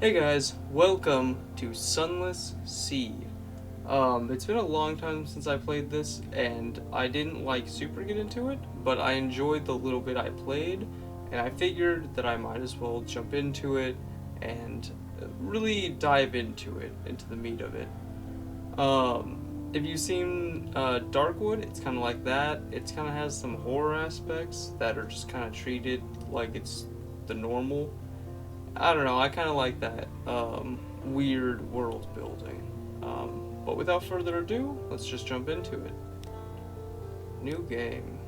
Hey guys, welcome to Sunless Sea. It's been a long time since I played this, and I didn't super get into it, but I enjoyed the little bit I played, and I figured that I might as well jump into it and really dive into the meat of it. If you've seen Darkwood, it's kind of like that. It kind of has some horror aspects that are just kind of treated like it's the normal. I don't know. I kind of like that weird world building. But without further ado, let's just jump into it. New game.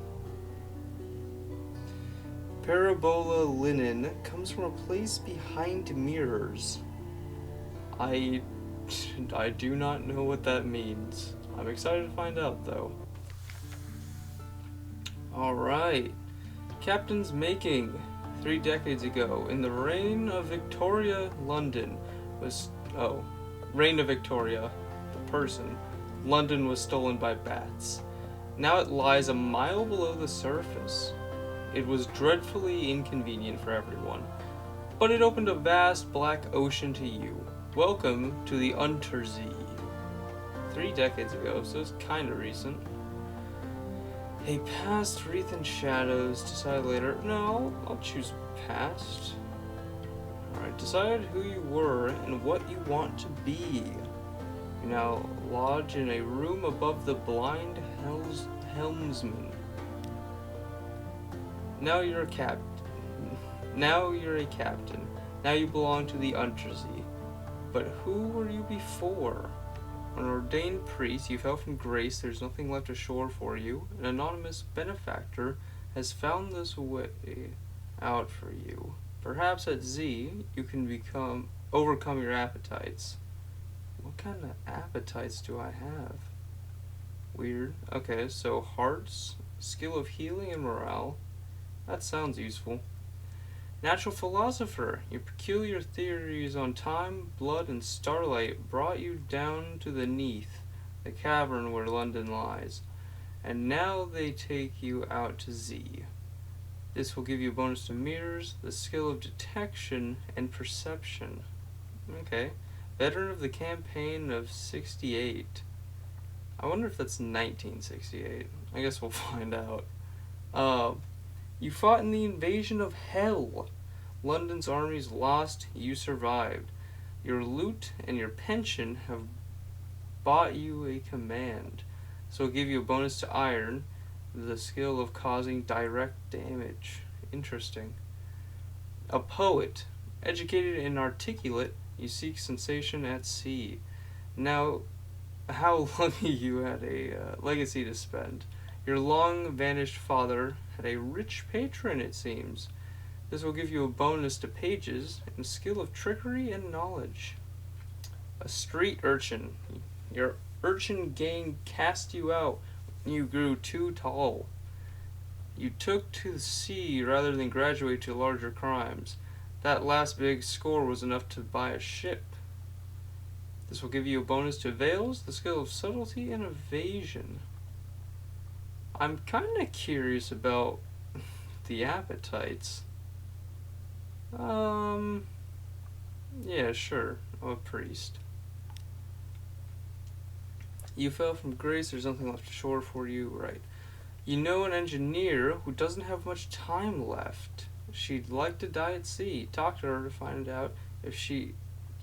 Parabola linen comes from a place behind mirrors. I I do not know what that means. I'm excited to find out though. All right. Captain's making. 3 decades ago, in the reign of Victoria, London was reign of Victoria, the person, London was stolen by bats. Now it lies a mile below the surface. It was dreadfully inconvenient for everyone, but it opened a vast black ocean to you. Welcome to the Untersee. 3 decades ago, so it's kind of recent. A past wreath in shadows. Decide later. No, I'll choose past. Alright, decide who you were and what you want to be. You now lodge in a room above the blind helmsman. Now you're a captain. Now you're a captain. Now you belong to the Untersee. But who were you before? An ordained priest, you fell from grace, there's nothing left ashore for you. An anonymous benefactor has found this way out for you. Perhaps at Z, you can overcome your appetites. What kind of appetites do I have? Weird. Okay, so hearts, skill of healing and morale. That sounds useful. Natural philosopher, your peculiar theories on time, blood, and starlight brought you down to the Neath, the cavern where London lies, and now they take you out to Z. This will give you a bonus to mirrors, the skill of detection, and perception. Okay. Veteran of the campaign of 68. I wonder if that's 1968. I guess we'll find out. You fought in the invasion of Hell. London's armies lost, you survived. Your loot and your pension have bought you a command. So it'll give you a bonus to iron, the skill of causing direct damage. Interesting. A poet. Educated and articulate, you seek sensation at sea. Now, how lucky you had a legacy to spend. Your long-vanished father had a rich patron, it seems. This will give you a bonus to pages and skill of trickery and knowledge. A street urchin. Your urchin gang cast you out when you grew too tall. You took to the sea rather than graduate to larger crimes. That last big score was enough to buy a ship. This will give you a bonus to veils, the skill of subtlety and evasion. I'm kind of curious about the appetites. Yeah, sure. I'm a priest. You fell from grace, there's nothing left ashore for you, right. You know an engineer who doesn't have much time left. She'd like to die at sea. Talk to her to find out if she'd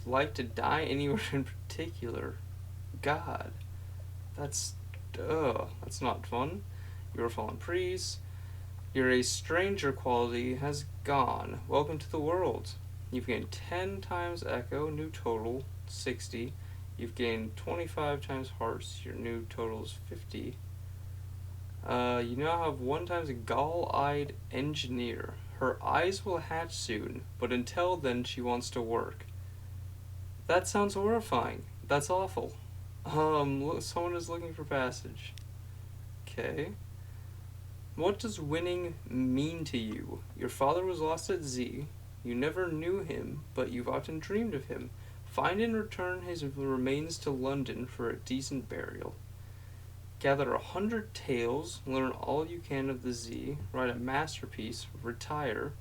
like to die anywhere in particular. God. That's not fun. You're a fallen priest. Your a stranger quality has gone. Welcome to the world. You've gained 10 times echo, new total 60. You've gained 25 times hearts, your new total is 50. You now have 1 times a gall-eyed engineer. Her eyes will hatch soon, but until then she wants to work. That sounds horrifying. That's awful. Someone is looking for passage. Okay. What does winning mean to you? Your father was lost at Z. You never knew him, but you've often dreamed of him. Find and return his remains to London for a decent burial. Gather 100 tales, learn all you can of the Z, write a masterpiece, retire.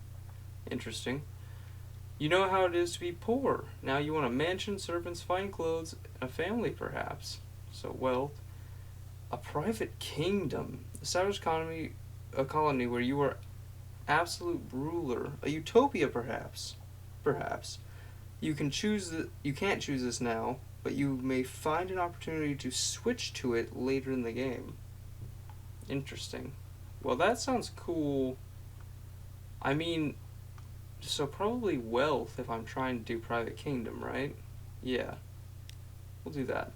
Interesting. You know how it is to be poor. Now you want a mansion, servants, fine clothes, and a family perhaps. So wealth. A private kingdom. Established a colony where you are absolute ruler. A utopia perhaps. Perhaps. You can't choose this now, but you may find an opportunity to switch to it later in the game. Interesting. Well, that sounds cool. I mean, so probably wealth if I'm trying to do private kingdom, right? Yeah. We'll do that.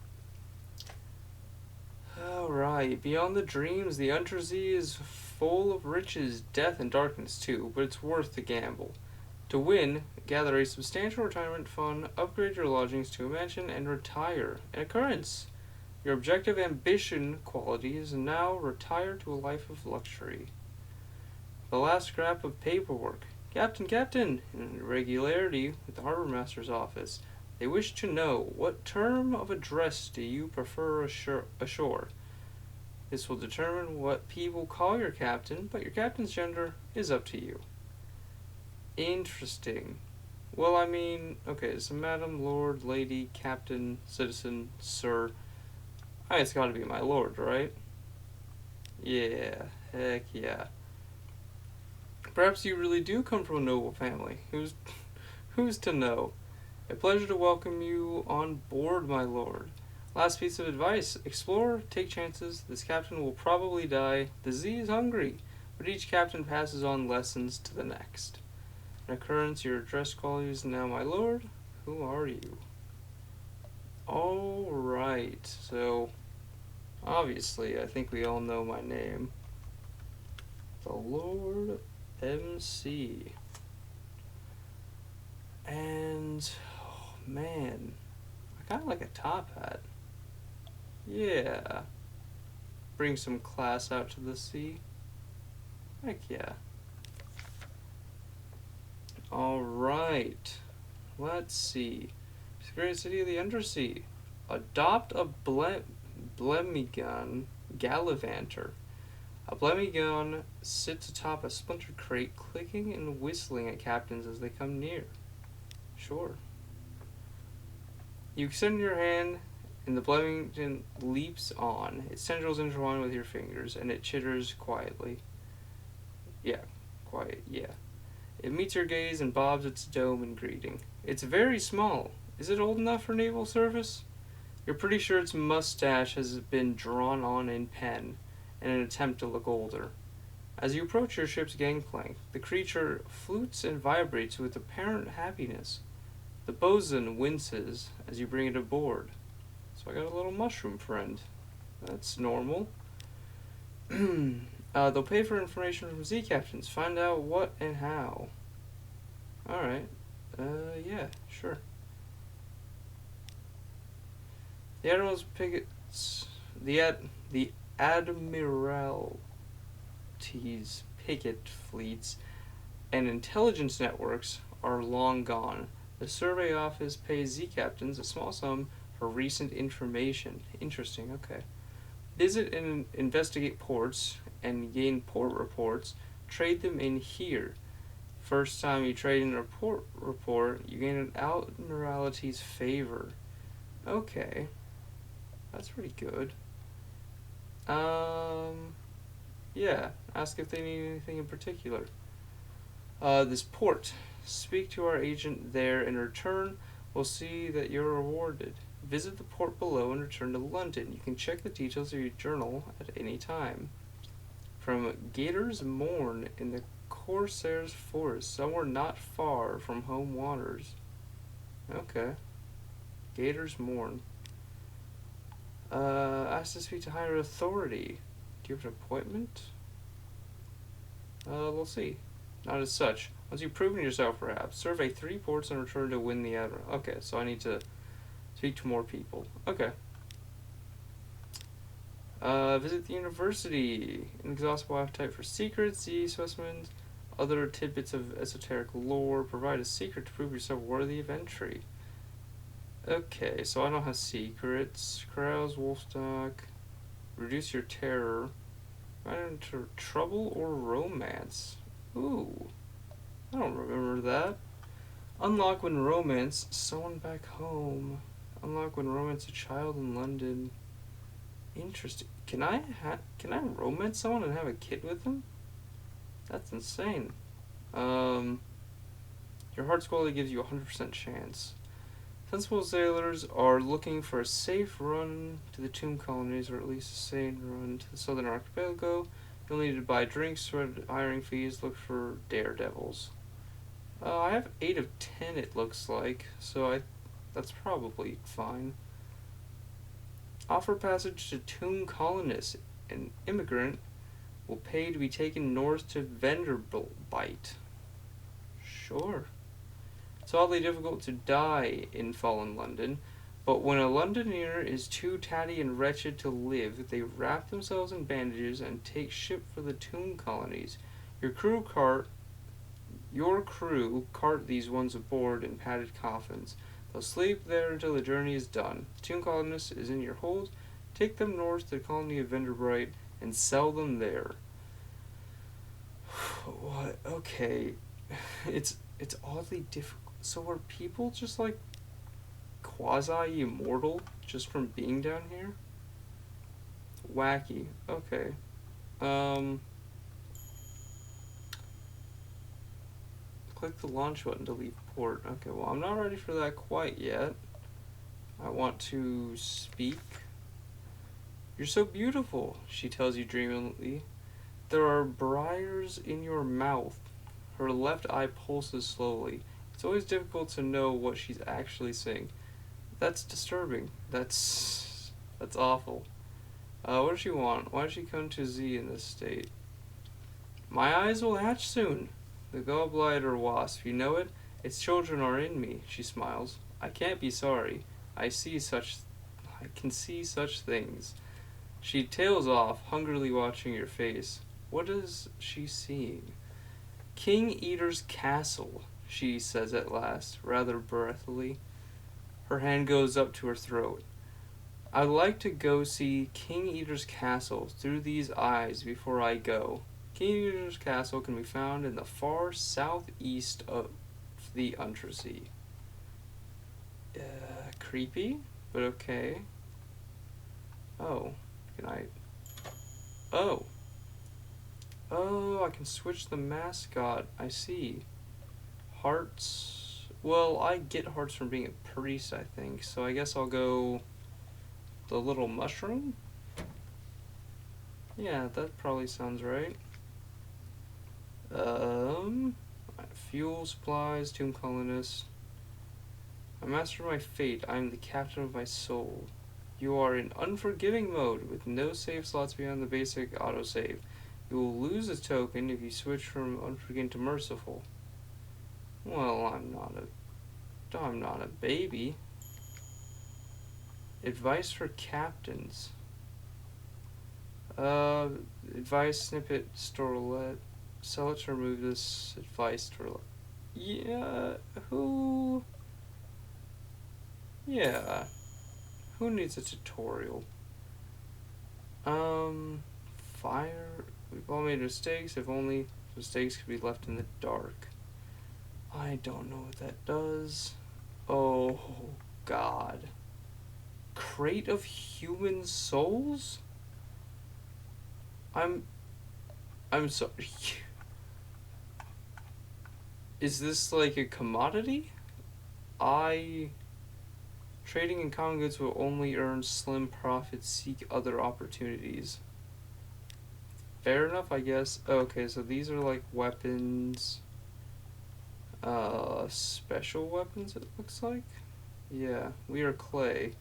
Alright, beyond the dreams, the Undersea is full of riches, death, and darkness too, but it's worth the gamble. To win, gather a substantial retirement fund, upgrade your lodgings to a mansion, and retire. An occurrence! Your objective ambition quality is now retire to a life of luxury. The last scrap of paperwork. Captain, Captain! In regularity with the Harbor Master's office. They wish to know, what term of address do you prefer ashore? This will determine what people call your captain, but your captain's gender is up to you. Interesting. Well, I mean, okay, so madam, lord, lady, captain, citizen, sir. It's gotta be my lord, right? Yeah, heck yeah. Perhaps you really do come from a noble family. Who's to know? A pleasure to welcome you on board, my lord. Last piece of advice. Explore, take chances. This captain will probably die. The Z is hungry, but each captain passes on lessons to the next. An occurrence, your address qualities now, my lord. Who are you? Alright, so obviously I think we all know my name. Thelordmc. And oh man, I kinda like a top hat. Yeah. Bring some class out to the sea. Heck yeah. Alright. Let's see. Great city of the undersea. Adopt a Blemigon gallivanter. A Blemigon sits atop a splintered crate, clicking and whistling at captains as they come near. Sure. You extend your hand, and the Blemigon leaps on. Its tendrils intertwine with your fingers, and it chitters quietly. Yeah, quiet, yeah. It meets your gaze and bobs its dome in greeting. It's very small. Is it old enough for naval service? You're pretty sure its mustache has been drawn on in pen in an attempt to look older. As you approach your ship's gangplank, the creature flutes and vibrates with apparent happiness. The bosun winces as you bring it aboard. So I got a little mushroom friend. That's normal. They'll pay for information from Z captains. Find out what and how. Alright. Yeah, sure. The Admiral's pickets, the Admiralty's picket fleets and intelligence networks are long gone. The survey office pays Z captains a small sum for recent information. Interesting, okay. Visit and investigate ports and gain port reports. Trade them in here. First time you trade in a port report, you gain an Admiralty's favor. Okay. That's pretty good. Yeah. Ask if they need anything in particular. This port. Speak to our agent there. In return, we'll see that you're rewarded. Visit the port below and return to London. You can check the details of your journal at any time. From Gator's Morn in the Corsair's Forest, somewhere not far from home waters. Okay. Gator's Morn. Ask to speak to higher authority. Do you have an appointment? We'll see. Not as such. Once you've proven yourself, perhaps, survey 3 ports and return to win the Admiral. Okay, so I need to speak to more people. Okay. Visit the university. Inexhaustible appetite for secrets, sea specimens, other tidbits of esoteric lore. Provide a secret to prove yourself worthy of entry. Okay, so I don't have secrets. Carouse, Wolfstock. Reduce your terror. Run into trouble or romance. Ooh. I don't remember that. Unlock when romance someone back home. Unlock when romance a child in London. Interesting. Can I romance someone and have a kid with them? That's insane. Um, your heart's quality gives you a 100% chance. Sensible sailors are looking for a safe run to the tomb colonies, or at least a safe run to the southern archipelago. You'll need to buy drinks, spread hiring fees, look for daredevils. I have 8 of 10, it looks like, so that's probably fine. Offer passage to tomb colonists. An immigrant will pay to be taken north to Vanderbilt. Sure. It's oddly difficult to die in fallen London, but when a Londoner is too tatty and wretched to live, they wrap themselves in bandages and take ship for the tomb colonies. Your crew cart these ones aboard in padded coffins. They'll sleep there until the journey is done. The tomb colonist is in your hold. Take them north to the colony of Vanderbilt and sell them there. What? Okay. It's oddly difficult. So are people just like quasi-immortal just from being down here? Wacky. Okay. Click the launch button to leave port. Okay, well, I'm not ready for that quite yet. I want to speak. You're so beautiful, she tells you dreamily. There are briars in your mouth. Her left eye pulses slowly. It's always difficult to know what she's actually saying. That's disturbing. That's awful. What does she want? Why did she come to Z in this state? My eyes will hatch soon. The gallbladder wasp, you know it? Its children are in me, she smiles. I can't be sorry. I can see such things. She tails off, hungrily watching your face. What is she seeing? King Eater's castle, she says at last, rather breathily. Her hand goes up to her throat. I'd like to go see King Eater's castle through these eyes before I go. King Eater's castle can be found in the far southeast of the Untersea. Creepy, but okay. Oh, can I... Oh, I can switch the mascot. I see. Hearts. Well, I get hearts from being a priest, I think. So I guess I'll go the little mushroom. Yeah, that probably sounds right. Fuel supplies, tomb colonists. I master my fate. I am the captain of my soul. You are in unforgiving mode with no save slots beyond the basic autosave. You will lose a token if you switch from unforgiving to merciful. Well, I'm not a baby. Advice for captains. Advice snippet storelet. Sell it to remove this advice storelet. Yeah, who needs a tutorial? Fire. We've all made mistakes. If only mistakes could be left in the dark. I don't know what that does. Oh, God. Crate of human souls? I'm sorry. Is this like a commodity? Trading in common goods will only earn slim profits. Seek other opportunities. Fair enough, I guess. Okay, so these are like weapons. Special weapons, it looks like. Yeah, we are clay.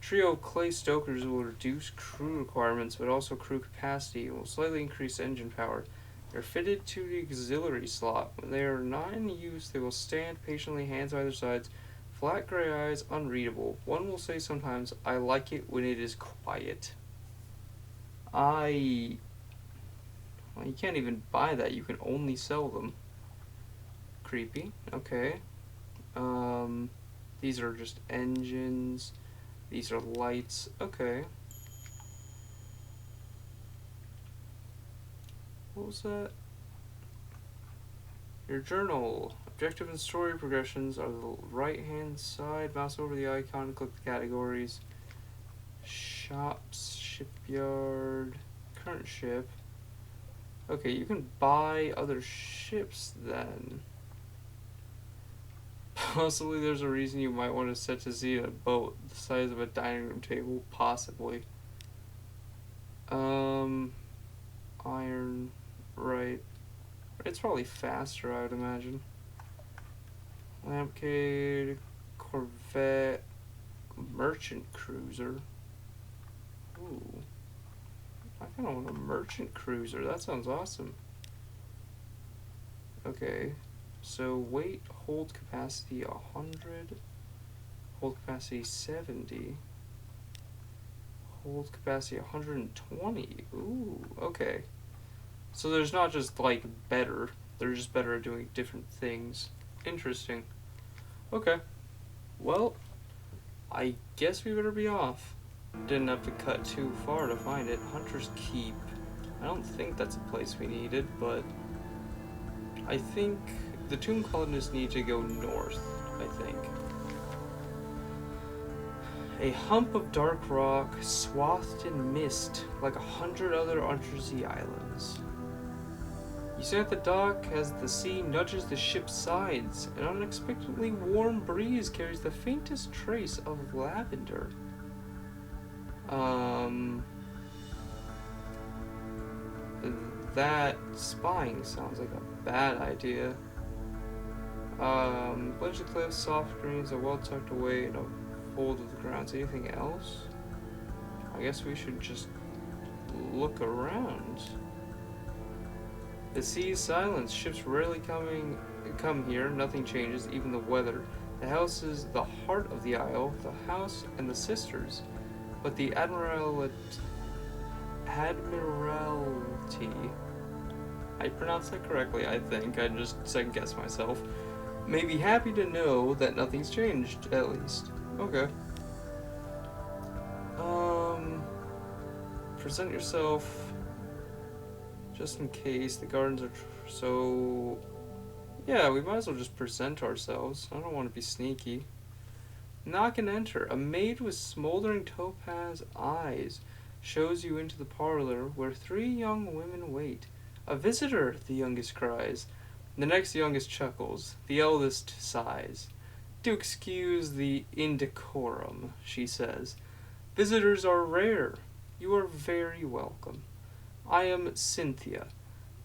Trio of clay stokers will reduce crew requirements, but also crew capacity and will slightly increase engine power. They're fitted to the auxiliary slot. When they are not in use, they will stand patiently, hands by their sides, flat gray eyes, unreadable. One will say sometimes, I like it when it is quiet. Well, you can't even buy that. You can only sell them. Creepy. Okay. These are just engines. These are lights. Okay. What was that? Your journal. Objective and story progressions are the right-hand side. Mouse over the icon, click the categories. Shops, shipyard, current ship. Okay, you can buy other ships then. Possibly there's a reason you might want to set to sea a boat the size of a dining room table, possibly. Iron, right. It's probably faster, I would imagine. Lampcade, Corvette, merchant cruiser. Ooh. I kind of want a merchant cruiser. That sounds awesome. Okay. So weight, hold capacity 100. Hold capacity 70. Hold capacity 120. Ooh, okay. So there's not just like better. They're just better at doing different things. Interesting. Okay. Well, I guess we better be off. Didn't have to cut too far to find it. Hunter's Keep. I don't think that's a place we needed, but I think the tomb colonists need to go north, I think. A hump of dark rock, swathed in mist, like 100 other undersea islands. You stand at the dock as the sea nudges the ship's sides. An unexpectedly warm breeze carries the faintest trace of lavender. That spying sounds like a bad idea. Bunch of cliffs, soft greens are well tucked away in a fold of the ground. Anything else? I guess we should just look around. The sea's silence. Ships rarely come here. Nothing changes, even the weather. The house is the heart of the isle, the house and the sisters. But the Admiralty, I pronounced that correctly, I think. I just second-guessed myself. May be happy to know that nothing's changed, at least. Okay. Present yourself, just in case. The gardens are so... Yeah, we might as well just present ourselves. I don't want to be sneaky. Knock and enter. A maid with smoldering topaz eyes shows you into the parlor where 3 young women wait. A visitor, the youngest cries. The next youngest chuckles. The eldest sighs. Do excuse the indecorum, she says. Visitors are rare. You are very welcome. I am Cynthia.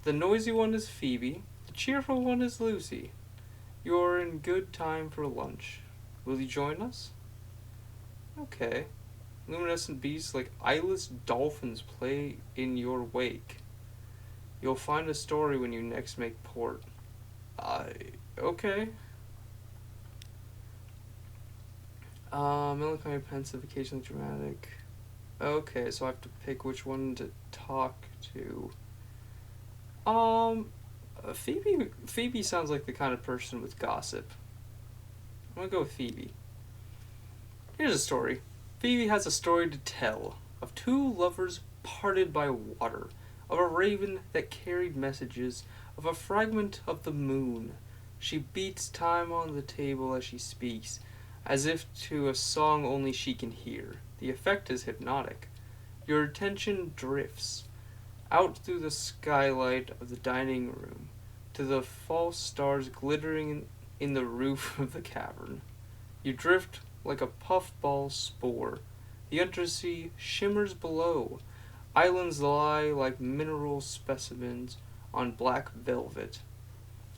The noisy one is Phoebe. The cheerful one is Lucy. You are in good time for lunch. Will you join us? Okay. Luminescent beasts like eyeless dolphins play in your wake. You'll find a story when you next make port. Okay. Melancholy, pensive, occasionally dramatic. Okay, so I have to pick which one to talk to. Phoebe sounds like the kind of person with gossip. I'm gonna go with Phoebe. Here's a story. Phoebe has a story to tell of 2 lovers parted by water, of a raven that carried messages, of a fragment of the moon. She beats time on the table as she speaks, as if to a song only she can hear. The effect is hypnotic. Your attention drifts out through the skylight of the dining room to the false stars glittering in the roof of the cavern. You drift like a puffball spore. The undersea shimmers below. Islands lie like mineral specimens on black velvet.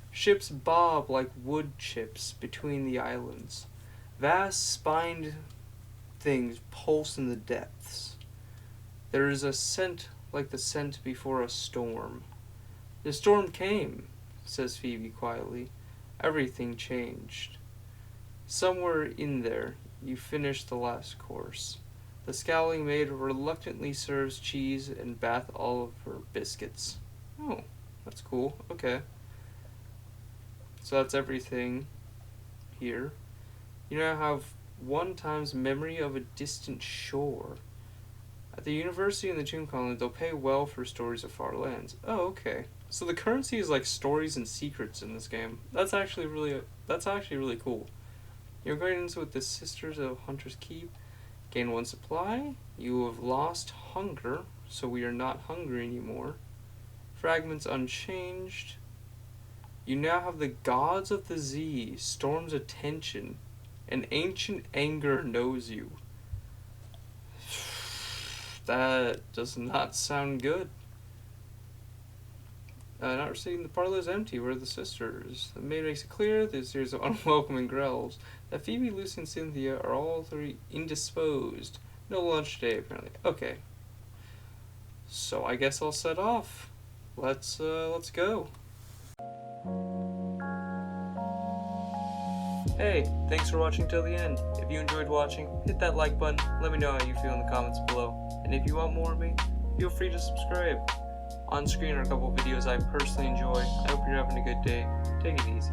Ships bob like wood chips between the islands. Vast spined things pulse in the depths. There is a scent like the scent before a storm. The storm came, says Phoebe quietly. Everything changed. Somewhere in there, you finish the last course. The scowling maid reluctantly serves cheese and Bath Oliver biscuits. Oh, that's cool. Okay. So that's everything here. You now have one time's memory of a distant shore. At the university and the tomb colony, they'll pay well for stories of far lands. Oh, okay. So the currency is like stories and secrets in this game. That's actually really cool. Your guidance with the Sisters of Hunter's Keep. Gain 1 supply. You have lost hunger, so we are not hungry anymore. Fragments unchanged. You now have the Gods of the Z, Storm's attention. An ancient anger knows you. That does not sound good. Not receiving the parlor is empty. Where are the sisters? The maid makes it clear that there's unwelcoming growls. That Phoebe, Lucy, and Cynthia are all three indisposed. No lunch today, apparently. Okay. So I guess I'll set off. Let's go. Hey, thanks for watching till the end. If you enjoyed watching, hit that like button. Let me know how you feel in the comments below. And if you want more of me, feel free to subscribe. On screen are a couple videos I personally enjoy. I hope you're having a good day. Take it easy.